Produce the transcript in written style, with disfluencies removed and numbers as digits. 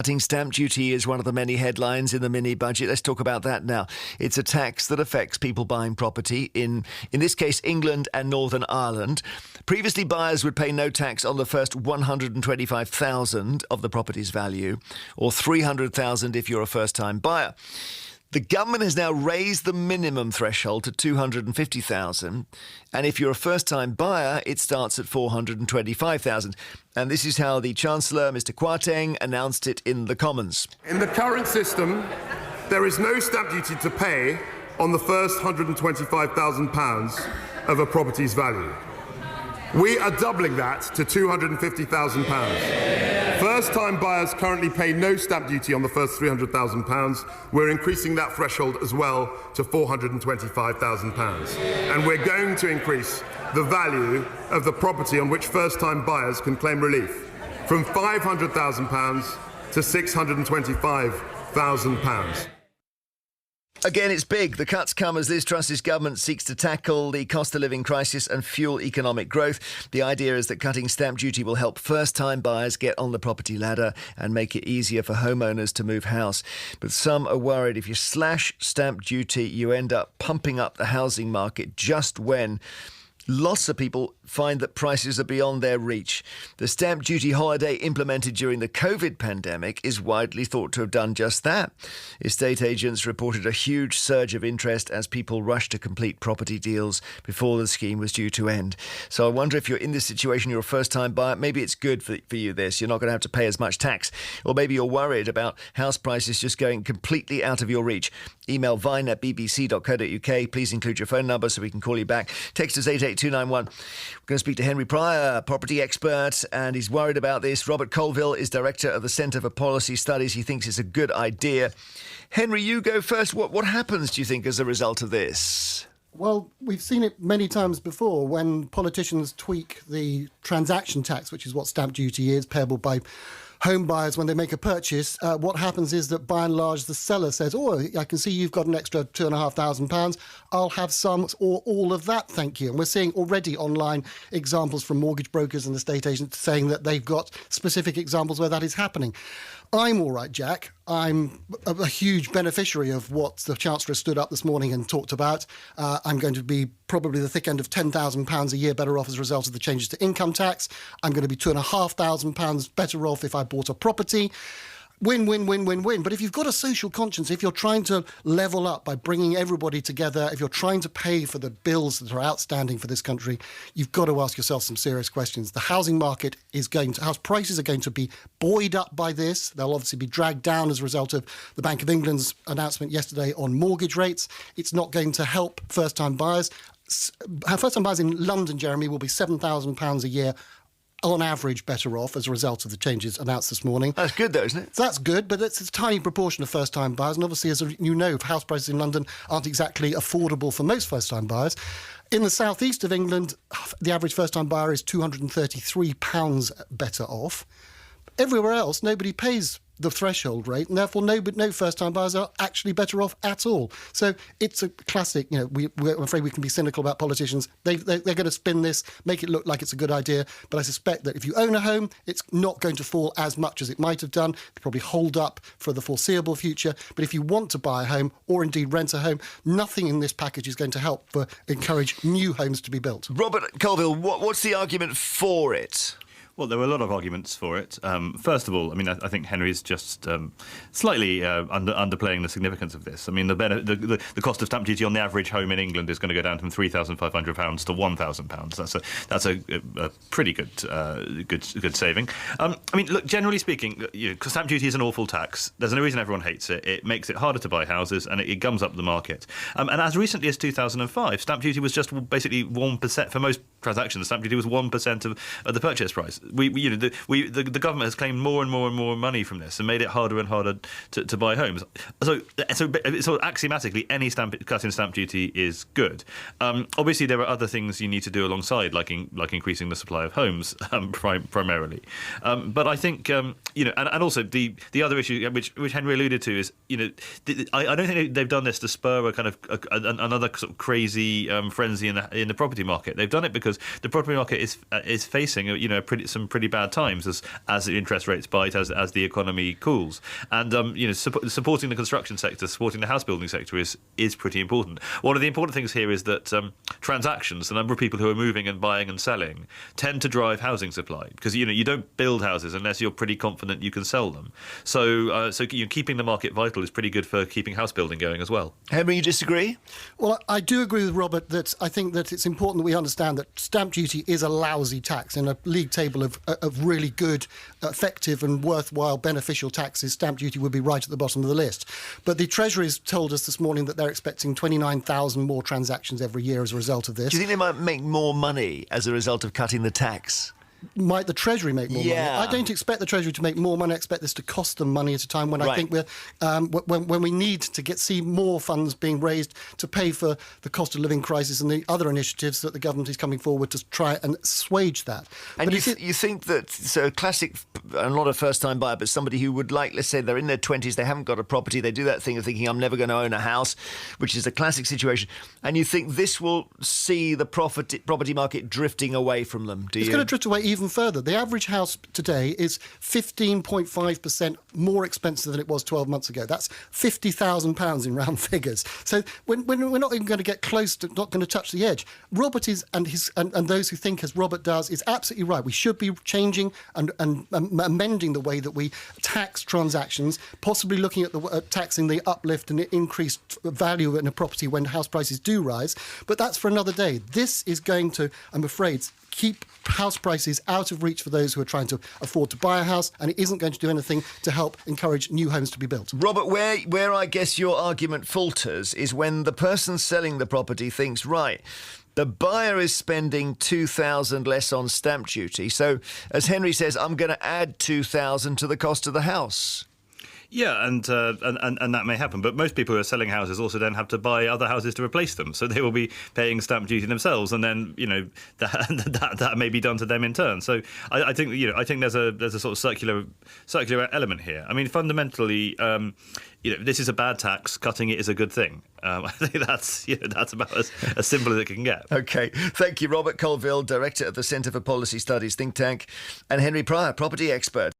Cutting stamp duty is one of the many headlines in the mini-budget. Let's talk about that now. It's a tax that affects people buying property in this case, England and Northern Ireland. Previously, buyers would pay no tax on the first $125,000 of the property's value, or $300,000 if you're a first-time buyer. The government has now raised the minimum threshold to $250,000, and if you're a first-time buyer, it starts at $425,000. And this is how the Chancellor, Mr. Kwarteng, announced it in the Commons. In the current system, there is no stamp duty to pay on the first £125,000 of a property's value. We are doubling that to £250,000. First-time buyers currently pay no stamp duty on the first £300,000. We're increasing that threshold as well to £425,000. And we're going to increase the value of the property on which first-time buyers can claim relief from £500,000 to £625,000. Again, it's big. The cuts come as Liz Truss's government seeks to tackle the cost of living crisis and fuel economic growth. The idea is that cutting stamp duty will help first-time buyers get on the property ladder and make it easier for homeowners to move house. But some are worried if you slash stamp duty, you end up pumping up the housing market just when lots of people find that prices are beyond their reach. The stamp duty holiday implemented during the COVID pandemic is widely thought to have done just that. Estate agents reported a huge surge of interest as people rushed to complete property deals before the scheme was due to end. So I wonder if you're in this situation, you're a first-time buyer, maybe it's good for you this. You're not going to have to pay as much tax. Or maybe you're worried about house prices just going completely out of your reach. Email vine@bbc.co.uk. Please include your phone number so we can call you back. Text us 88291. We're going to speak to Henry Pryor, property expert, and he's worried about this. Robert Colvile is director of the Centre for Policy Studies. He thinks it's a good idea. Henry, you go first. What happens, do you think, as a result of this? Well, we've seen it many times before when politicians tweak the transaction tax, which is what stamp duty is, payable by home buyers when they make a purchase. What happens is that by and large the seller says, oh, I can see you've got an extra £2,500. I'll have some or all of that, thank you. And we're seeing already online examples from mortgage brokers and estate agents saying that they've got specific examples where that is happening. I'm all right, Jack. I'm a huge beneficiary of what the Chancellor stood up this morning and talked about. I'm going to be probably the thick end of £10,000 a year better off as a result of the changes to income tax. I'm going to be £2,500 better off if I bought a property. Win, win, win, win, win. But if you've got a social conscience, if you're trying to level up by bringing everybody together, if you're trying to pay for the bills that are outstanding for this country, you've got to ask yourself some serious questions. The housing market house prices are going to be buoyed up by this. They'll obviously be dragged down as a result of the Bank of England's announcement yesterday on mortgage rates. It's not going to help first-time buyers. First-time buyers in London, Jeremy, will be £7,000 a year on average better off as a result of the changes announced this morning. That's good though, isn't it? That's good, but it's a tiny proportion of first-time buyers. And obviously, as you know, house prices in London aren't exactly affordable for most first-time buyers. In the southeast of England, the average first-time buyer is £233 better off. Everywhere else, nobody pays the threshold rate, and therefore no first-time buyers are actually better off at all. So it's a classic, we're afraid we can be cynical about politicians. They're going to spin this, make it look like it's a good idea, but I suspect that if you own a home, it's not going to fall as much as it might have done. It'll probably hold up for the foreseeable future. But if you want to buy a home or indeed rent a home, nothing in this package is going to help encourage new homes to be built. Robert Colvile, what's the argument for it? Well, there were a lot of arguments for it. First of all, I think Henry's just slightly underplaying the significance of this. I mean, the cost of stamp duty on the average home in England is going to go down from £3,500 to £1,000. That's a pretty good saving. Look, generally speaking, stamp duty is an awful tax. There's no reason everyone hates it. It makes it harder to buy houses and it gums up the market. And as recently as 2005, stamp duty was just basically 1% for most transactions. Stamp duty was 1% of the purchase price. The government has claimed more and more and more money from this and made it harder and harder to buy homes. So axiomatically, any cut in stamp duty is good. Obviously, there are other things you need to do alongside, like increasing the supply of homes primarily. But I think and also the other issue which Henry alluded to is I don't think they've done this to spur a kind of another sort of crazy frenzy in the property market. They've done it because because the property market is facing some pretty bad times as interest rates bite, as the economy cools, and supporting the construction sector, supporting the house building sector is pretty important. One of the important things here is that transactions, the number of people who are moving and buying and selling, tend to drive housing supply, because you don't build houses unless you're pretty confident you can sell them. So keeping the market vital is pretty good for keeping house building going as well. Henry, you disagree? Well, I do agree with Robert that I think that it's important that we understand that stamp duty is a lousy tax. In a league table of really good, effective and worthwhile beneficial taxes, stamp duty would be right at the bottom of the list. But the Treasury's told us this morning that they're expecting 29,000 more transactions every year as a result of this. Do you think they might make more money as a result of cutting the tax? Might the Treasury make more money? I don't expect the Treasury to make more money. I expect this to cost them money at a time when I think we're when we need to see more funds being raised to pay for the cost of living crisis and the other initiatives that the government is coming forward to try and assuage that. And you think that, so a classic, and not a first-time buyer, but somebody who would like, let's say they're in their 20s, they haven't got a property, they do that thing of thinking, I'm never going to own a house, which is a classic situation, and you think this will see the property market drifting away from them, do you? It's going to drift away even further. The average house today is 15.5% more expensive than it was 12 months ago. That's £50,000 in round figures. So when we're not even going to get close to, not going to touch the edge. Robert is, and those who think as Robert does, is absolutely right. We should be changing and amending the way that we tax transactions, possibly looking at taxing the uplift and the increased value in a property when house prices do rise. But that's for another day. This is going to, I'm afraid, keep house prices out of reach for those who are trying to afford to buy a house, and it isn't going to do anything to help encourage new homes to be built. Robert, where I guess your argument falters is when the person selling the property thinks, right, the buyer is spending $2,000 less on stamp duty, so as Henry says, I'm going to add $2,000 to the cost of the house. Yeah, and that may happen. But most people who are selling houses also then have to buy other houses to replace them. So they will be paying stamp duty themselves, and then that may be done to them in turn. So I think there's a sort of circular element here. I mean, fundamentally, this is a bad tax. Cutting it is a good thing. I think that's about as simple as it can get. OK. Thank you, Robert Colvile, Director of the Centre for Policy Studies Think Tank, and Henry Pryor, property expert.